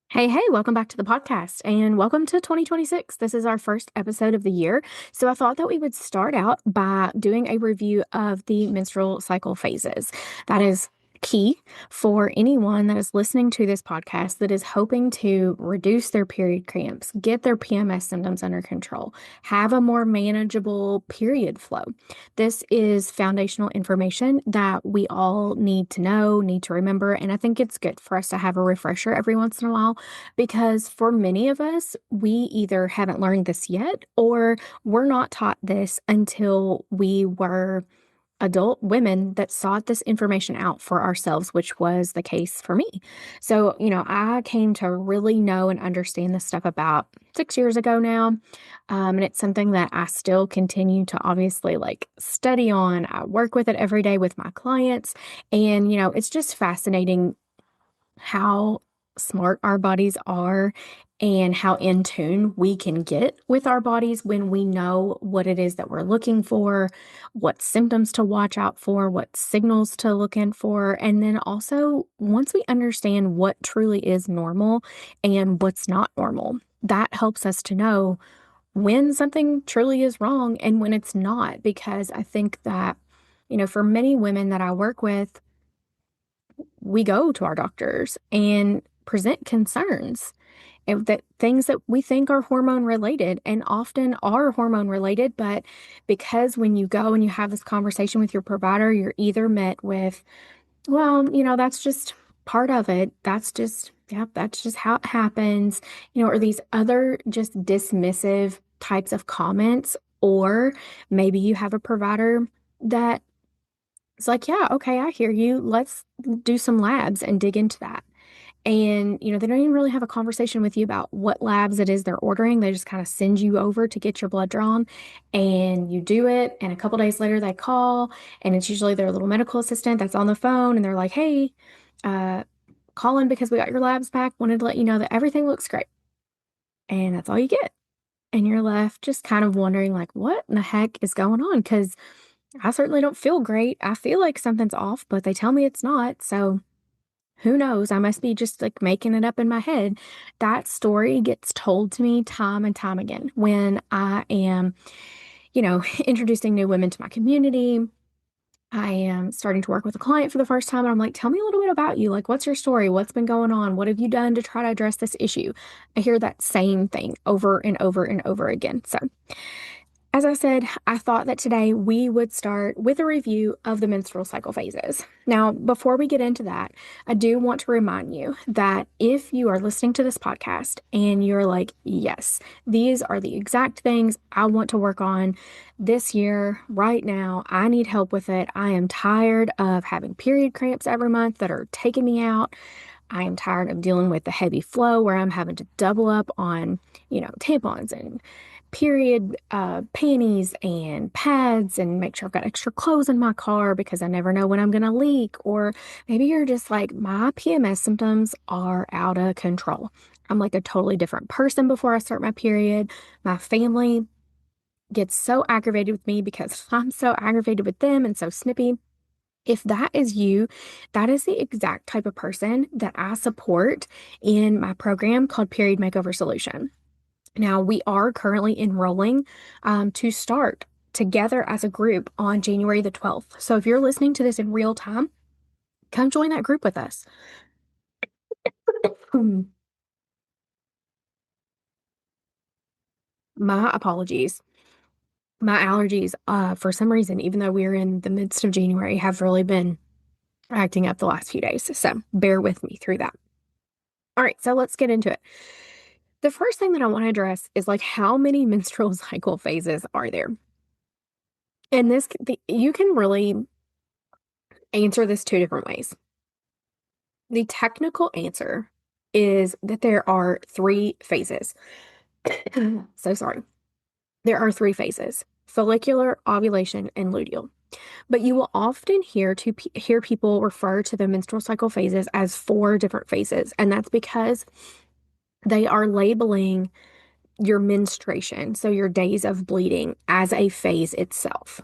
Hey, welcome back to the podcast and welcome to 2026. This is our first episode of the year. So I thought that we would start out by doing a review of the menstrual cycle phases. That is key for anyone that is listening to this podcast that is hoping to reduce their period cramps, get their PMS symptoms under control, have a more manageable period flow. This is foundational information that we all need to know, need to remember, and I think it's good for us to have a refresher every once in a while because for many of us, we either haven't learned this yet or we're not taught this until we were adult women that sought this information out for ourselves, which was the case for me. So, I came to really know and understand this stuff about 6 years ago now. And it's something that I still continue to obviously like study on. I work with it every day with my clients. And, it's just fascinating how smart our bodies are and how in tune we can get with our bodies when we know what it is that we're looking for, what symptoms to watch out for, what signals to look in for. And then also, once we understand what truly is normal and what's not normal, that helps us to know when something truly is wrong and when it's not. Because I think that, for many women that I work with, we go to our doctors and present concerns and that things that we think are hormone related and often are hormone related, but because when you go and you have this conversation with your provider, you're either met with, well, that's just part of it. That's just how it happens, or these other just dismissive types of comments. Or maybe you have a provider that it's like, yeah, okay, I hear you. Let's do some labs and dig into that. And, they don't even really have a conversation with you about what labs it is they're ordering. They just kind of send you over to get your blood drawn and you do it. And a couple days later, they call and it's usually their little medical assistant that's on the phone and they're like, hey, uh, calling because we got your labs back. Wanted to let you know that everything looks great. And that's all you get. And you're left just kind of wondering, like, what in the heck is going on? Because I certainly don't feel great. I feel like something's off, but they tell me it's not. So who knows? I must be just like making it up in my head. That story gets told to me time and time again when I am, introducing new women to my community. I am starting to work with a client for the first time, and I'm like, tell me a little bit about you. Like, what's your story? What's been going on? What have you done to try to address this issue? I hear that same thing over and over and over again. So, as I said, I thought that today we would start with a review of the menstrual cycle phases. Now, before we get into that, I do want to remind you that if you are listening to this podcast and you're like, yes, these are the exact things I want to work on this year, right now, I need help with it. I am tired of having period cramps every month that are taking me out. I am tired of dealing with the heavy flow where I'm having to double up on, tampons and period panties and pads and make sure I've got extra clothes in my car because I never know when I'm going to leak. Or maybe you're just like, my PMS symptoms are out of control. I'm like a totally different person before I start my period. My family gets so aggravated with me because I'm so aggravated with them and so snippy. If that is you, that is the exact type of person that I support in my program called Period Makeover Solution. Now, we are currently enrolling to start together as a group on January the 12th. So if you're listening to this in real time, come join that group with us. My apologies. My allergies, for some reason, even though we're in the midst of January, have really been acting up the last few days. So bear with me through that. All right, so let's get into it. The first thing that I want to address is like how many menstrual cycle phases are there? And you can really answer this two different ways. The technical answer is that there are three phases. So sorry. There are three phases: follicular, ovulation, and luteal. But you will often hear people refer to the menstrual cycle phases as four different phases, and that's because they are labeling your menstruation, so your days of bleeding, as a phase itself.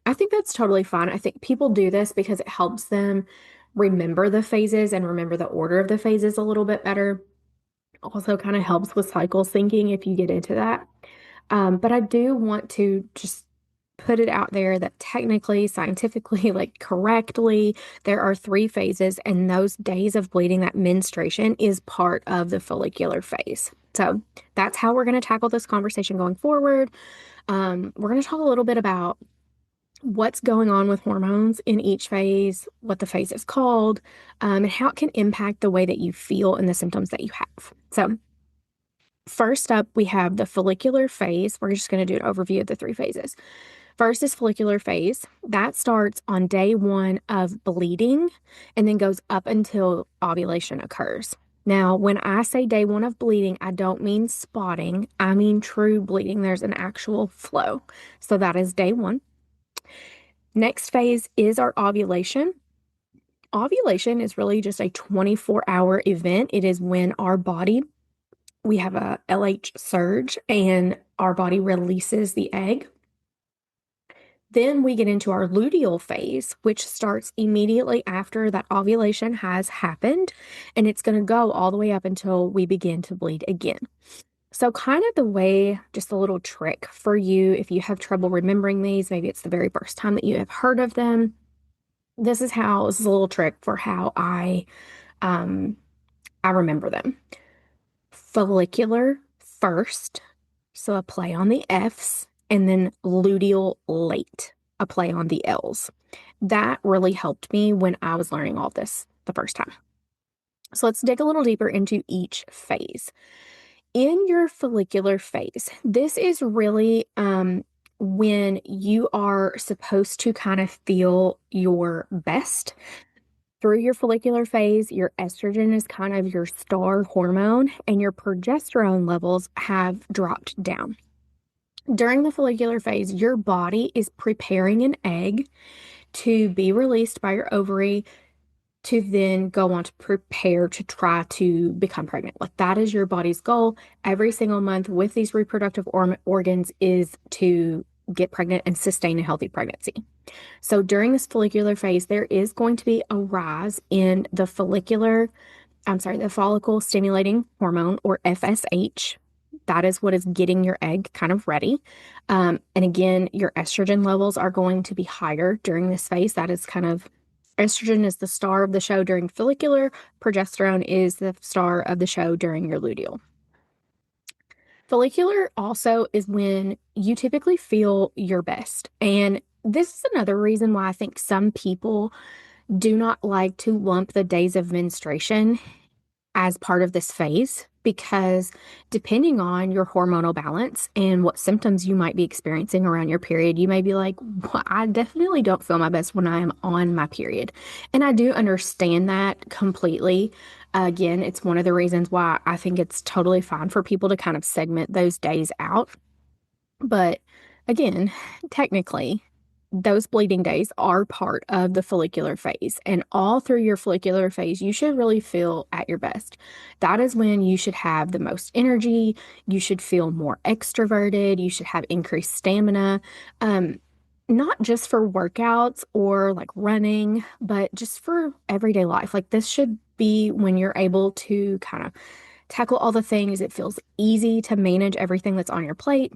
I think that's totally fine. I think people do this because it helps them remember the phases and remember the order of the phases a little bit better. Also kind of helps with cycle syncing if you get into that. But I do want to just put it out there that technically, scientifically, like correctly, there are three phases, and those days of bleeding, that menstruation, is part of the follicular phase. So that's how we're going to tackle this conversation going forward. We're going to talk a little bit about what's going on with hormones in each phase, what the phase is called, and how it can impact the way that you feel and the symptoms that you have. So, first up, we have the follicular phase. We're just going to do an overview of the three phases. First is follicular phase. That starts on day one of bleeding and then goes up until ovulation occurs. Now, when I say day one of bleeding, I don't mean spotting, I mean true bleeding. There's an actual flow. So that is day one. Next phase is our ovulation. Ovulation is really just a 24-hour event. It is when our body, we have a LH surge and our body releases the egg. Then we get into our luteal phase, which starts immediately after that ovulation has happened, and it's going to go all the way up until we begin to bleed again. So, kind of the way, just a little trick for you if you have trouble remembering these, maybe it's the very first time that you have heard of them. This is a little trick for how um, I remember them. Follicular first, so a play on the F's, and then luteal late, a play on the L's. That really helped me when I was learning all this the first time. So let's dig a little deeper into each phase. In your follicular phase, this is really when you are supposed to kind of feel your best. Through your follicular phase, your estrogen is kind of your star hormone, and your progesterone levels have dropped down. During the follicular phase, your body is preparing an egg to be released by your ovary to then go on to prepare to try to become pregnant. Like that is your body's goal every single month with these reproductive organs is to get pregnant and sustain a healthy pregnancy. So during this follicular phase, there is going to be a rise in the the follicle stimulating hormone, or FSH. That is what is getting your egg kind of ready. And again, your estrogen levels are going to be higher during this phase. That is kind of estrogen is the star of the show during follicular, progesterone is the star of the show during your luteal. Follicular also is when you typically feel your best. And this is another reason why I think some people do not like to lump the days of menstruation as part of this phase, because depending on your hormonal balance and what symptoms you might be experiencing around your period, you may be like, well, I definitely don't feel my best when I am on my period. And I do understand that completely. Again, it's one of the reasons why I think it's totally fine for people to kind of segment those days out. But again, technically, those bleeding days are part of the follicular phase. And all through your follicular phase, you should really feel at your best. That is when you should have the most energy. You should feel more extroverted. You should have increased stamina. Not just for workouts or like running, but just for everyday life. Like this should be when you're able to kind of tackle all the things. It feels easy to manage everything that's on your plate.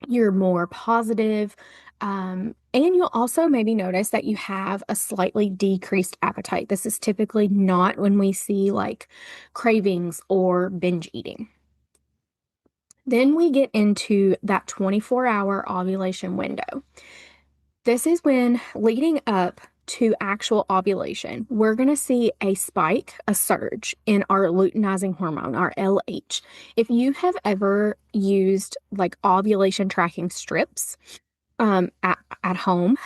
You're more positive. And you'll also maybe notice that you have a slightly decreased appetite. This is typically not when we see like cravings or binge eating. Then we get into that 24-hour ovulation window. This is when, leading up to actual ovulation, we're going to see a spike, a surge in our luteinizing hormone, our LH. If you have ever used like ovulation tracking strips at home,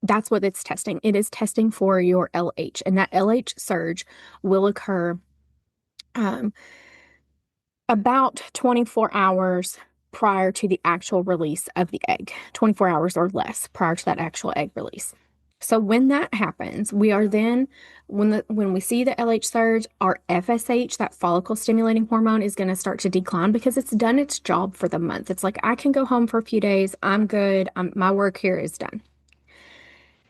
that's what it's testing. It is testing for your LH, and that LH surge will occur um, about 24 hours prior to the actual release of the egg, 24 hours or less prior to that actual egg release. So when that happens, we are then when we see the LH surge, our FSH, that follicle stimulating hormone, is going to start to decline because it's done its job for the month. It's like I can go home for a few days. I'm good. My work here is done.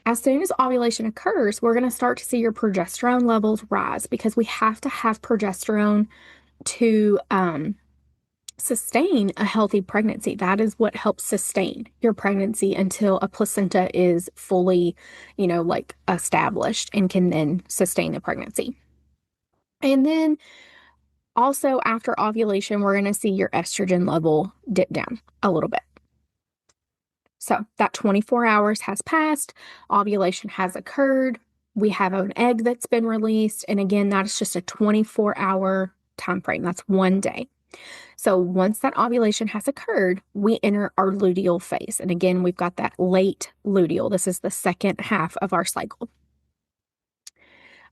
As soon as ovulation occurs, we're going to start to see your progesterone levels rise because we have to have progesterone to sustain a healthy pregnancy. That is what helps sustain your pregnancy until a placenta is fully, like established and can then sustain the pregnancy. And then also after ovulation, we're going to see your estrogen level dip down a little bit. So that 24 hours has passed, ovulation has occurred, we have an egg that's been released, and again, that's just a 24-hour time frame. That's one day. So once that ovulation has occurred, we enter our luteal phase. And again, we've got that late luteal. This is the second half of our cycle.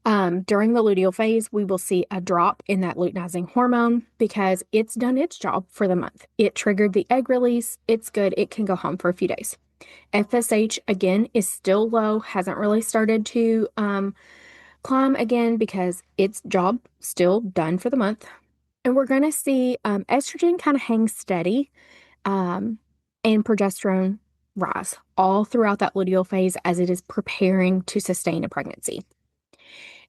During the luteal phase, we will see a drop in that luteinizing hormone because it's done its job for the month. It triggered the egg release. It's good. It can go home for a few days. FSH, again, is still low, hasn't really started to climb again because its job still done for the month. And we're going to see estrogen kind of hang steady and progesterone rise all throughout that luteal phase as it is preparing to sustain a pregnancy.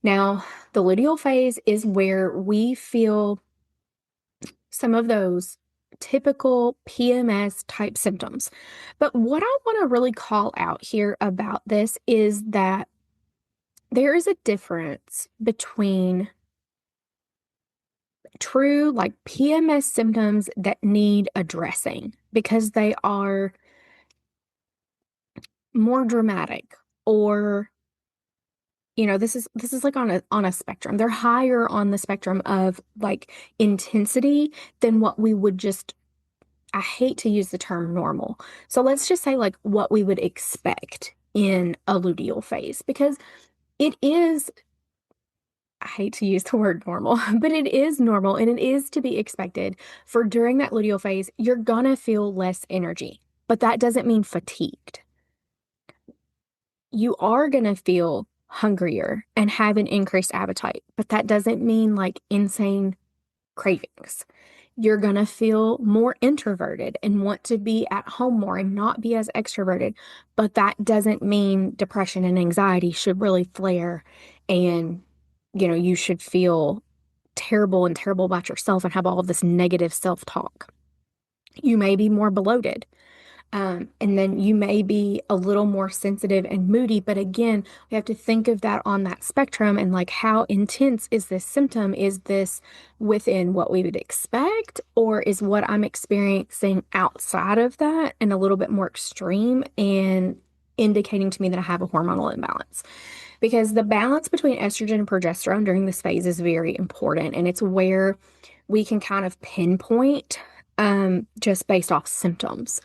Now, the luteal phase is where we feel some of those typical PMS type symptoms. But what I want to really call out here about this is that there is a difference between true like PMS symptoms that need addressing because they are more dramatic or this is like on a spectrum. They're higher on the spectrum of like intensity than what we would just, I hate to use the term normal. So let's just say like what we would expect in a luteal phase because it is, I hate to use the word normal, but it is normal and it is to be expected for during that luteal phase, you're gonna feel less energy, but that doesn't mean fatigued. You are gonna feel hungrier and have an increased appetite, but that doesn't mean like insane cravings. You're going to feel more introverted and want to be at home more and not be as extroverted. But that doesn't mean depression and anxiety should really flare and, you should feel terrible and terrible about yourself and have all of this negative self-talk. You may be more bloated. And then you may be a little more sensitive and moody. But again, we have to think of that on that spectrum and like how intense is this symptom? Is this within what we would expect, or is what I'm experiencing outside of that and a little bit more extreme and indicating to me that I have a hormonal imbalance? Because the balance between estrogen and progesterone during this phase is very important. And it's where we can kind of pinpoint just based off symptoms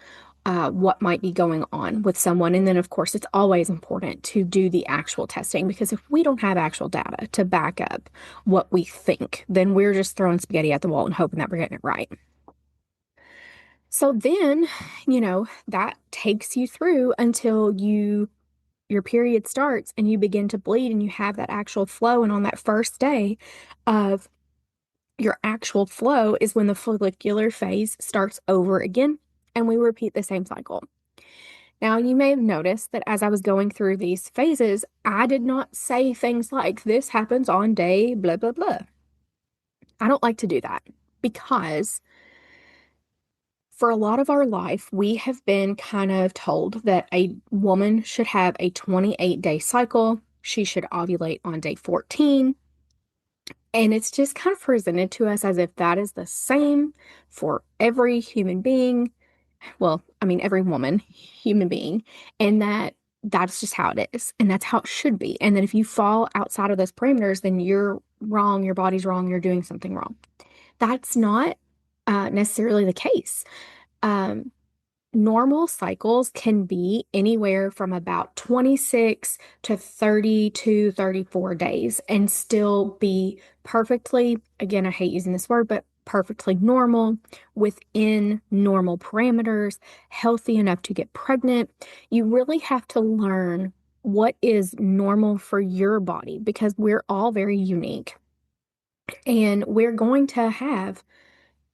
what might be going on with someone. And then, of course, it's always important to do the actual testing because if we don't have actual data to back up what we think, then we're just throwing spaghetti at the wall and hoping that we're getting it right. So then, that takes you through until your period starts and you begin to bleed and you have that actual flow. And on that first day of your actual flow is when the follicular phase starts over again, and we repeat the same cycle. Now, you may have noticed that as I was going through these phases, I did not say things like, this happens on day blah, blah, blah. I don't like to do that because for a lot of our life, we have been kind of told that a woman should have a 28-day cycle. She should ovulate on day 14. And it's just kind of presented to us as if that is the same for every human being. Well, I mean, every woman, human being, and that's just how it is. And that's how it should be. And then if you fall outside of those parameters, then you're wrong, your body's wrong, you're doing something wrong. That's not necessarily the case. Um, Normal cycles can be anywhere from about 26 to 30 to 34 days and still be perfectly, again, I hate using this word, but perfectly normal within normal parameters, healthy enough to get pregnant. You really have to learn what is normal for your body because we're all very unique and we're going to have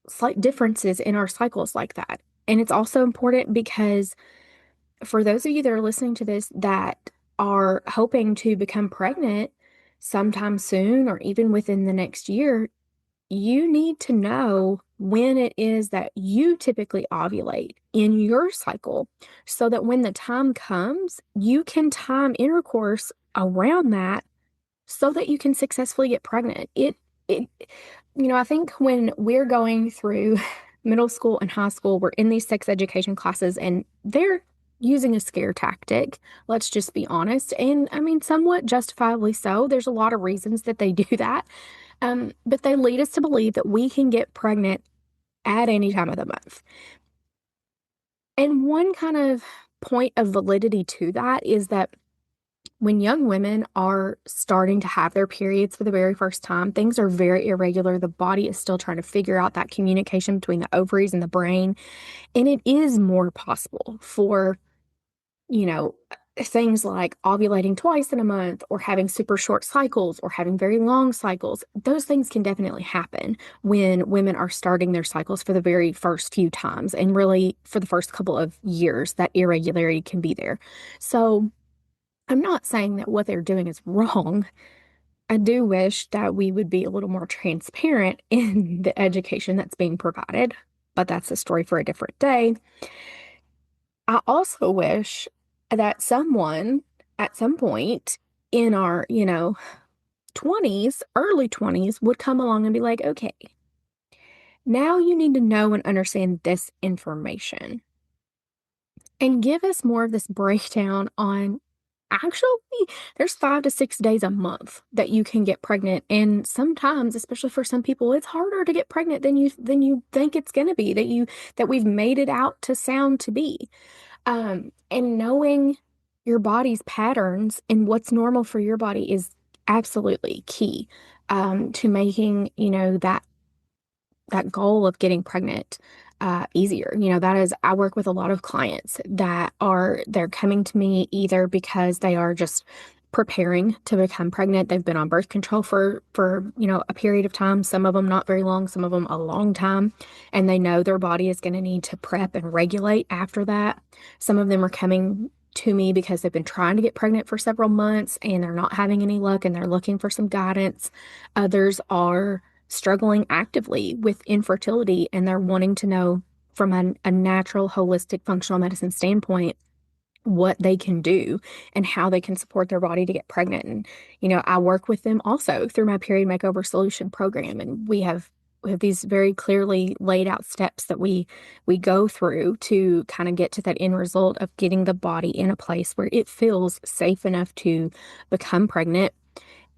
slight differences in our cycles like that. And it's also important because for those of you that are listening to this that are hoping to become pregnant sometime soon or even within the next year, you need to know when it is that you typically ovulate in your cycle so that when the time comes, you can time intercourse around that so that you can successfully get pregnant. It, I think when we're going through middle school and high school, we're in these sex education classes and they're using a scare tactic. Let's just be honest. And I mean, somewhat justifiably so. There's a lot of reasons that they do that. But they lead us to believe that we can get pregnant at any time of the month. And one kind of point of validity to that is that when young women are starting to have their periods for the very first time, things are very irregular. The body is still trying to figure out that communication between the ovaries and the brain. And it is more possible for, you know, things like ovulating twice in a month or having super short cycles or having very long cycles. Those things can definitely happen when women are starting their cycles for the very first few times. And really, for the first couple of years, that irregularity can be there. So, I'm not saying that what they're doing is wrong. I do wish that we would be a little more transparent in the education that's being provided, but that's a story for a different day. I also wish that someone at some point in our, 20s, early 20s, would come along and be like, okay, now you need to know and understand this information and give us more of this breakdown on actually there's 5 to 6 days a month that you can get pregnant. And sometimes, especially for some people, it's harder to get pregnant than you think it's gonna be, that we've made it out to sound to be. And knowing your body's patterns and what's normal for your body is absolutely key to making, that goal of getting pregnant easier. That is, I work with a lot of clients they're coming to me either because they are just preparing to become pregnant. They've been on birth control for a period of time, some of them not very long, some of them a long time, and they know their body is going to need to prep and regulate after that. Some of them are coming to me because they've been trying to get pregnant for several months and they're not having any luck and they're looking for some guidance. Others are struggling actively with infertility and they're wanting to know from a natural, holistic, functional medicine standpoint what they can do and how they can support their body to get pregnant. And, I work with them also through my period makeover solution program. And we have these very clearly laid out steps that we go through to kind of get to that end result of getting the body in a place where it feels safe enough to become pregnant.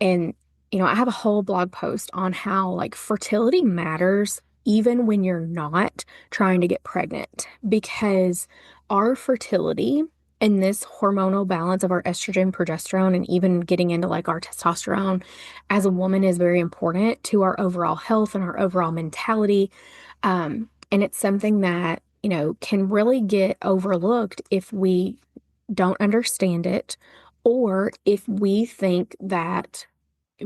And, I have a whole blog post on how like fertility matters even when you're not trying to get pregnant, because our fertility and this hormonal balance of our estrogen, progesterone, and even getting into like our testosterone as a woman is very important to our overall health and our overall mentality. And it's something that, can really get overlooked if we don't understand it, or if we think that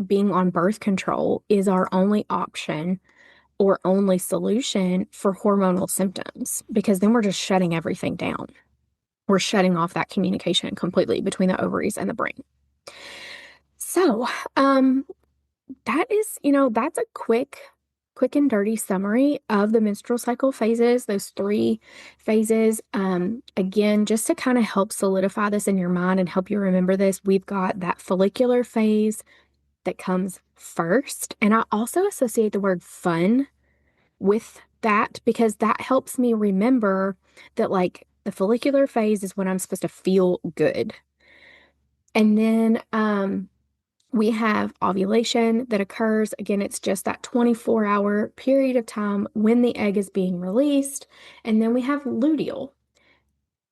being on birth control is our only option or only solution for hormonal symptoms, because then we're just shutting everything down. We're shutting off that communication completely between the ovaries and the brain. So, that is, that's a quick and dirty summary of the menstrual cycle phases, those 3 phases. Again, just to kind of help solidify this in your mind and help you remember this, we've got that follicular phase that comes first. And I also associate the word fun with that because that helps me remember that, like, the follicular phase is when I'm supposed to feel good. And then we have ovulation that occurs. Again, it's just that 24-hour period of time when the egg is being released. And then we have luteal.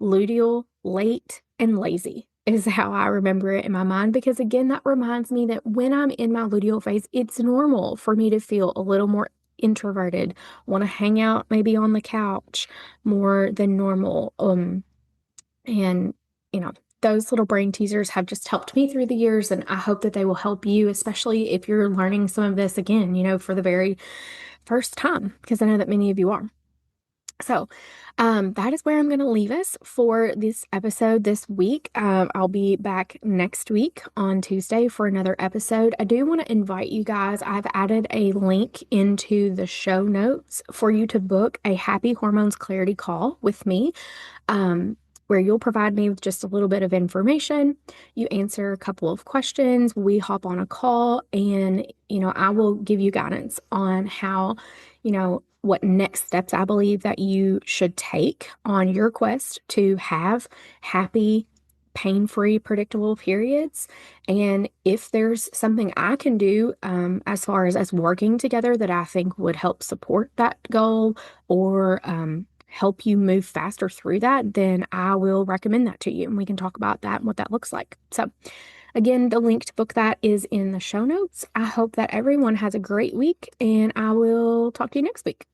Luteal, late, and lazy is how I remember it in my mind, because again, that reminds me that when I'm in my luteal phase, it's normal for me to feel a little more introverted, want to hang out maybe on the couch more than normal. And you know, those little brain teasers have just helped me through the years, and I hope that they will help you, especially if you're learning some of this again, for the very first time, because I know that many of you are. So, that is where I'm going to leave us for this episode this week. I'll be back next week on Tuesday for another episode. I do want to invite you guys. I've added a link into the show notes for you to book a Happy Hormones Clarity call with me, um, where you'll provide me with just a little bit of information. You answer a couple of questions. We hop on a call, and, I will give you guidance on how, what next steps I believe that you should take on your quest to have happy, pain-free, predictable periods. And if there's something I can do, as far as us working together that I think would help support that goal, or help you move faster through that, then I will recommend that to you. And we can talk about that and what that looks like. So, again, the link to book that is in the show notes. I hope that everyone has a great week, and I will talk to you next week.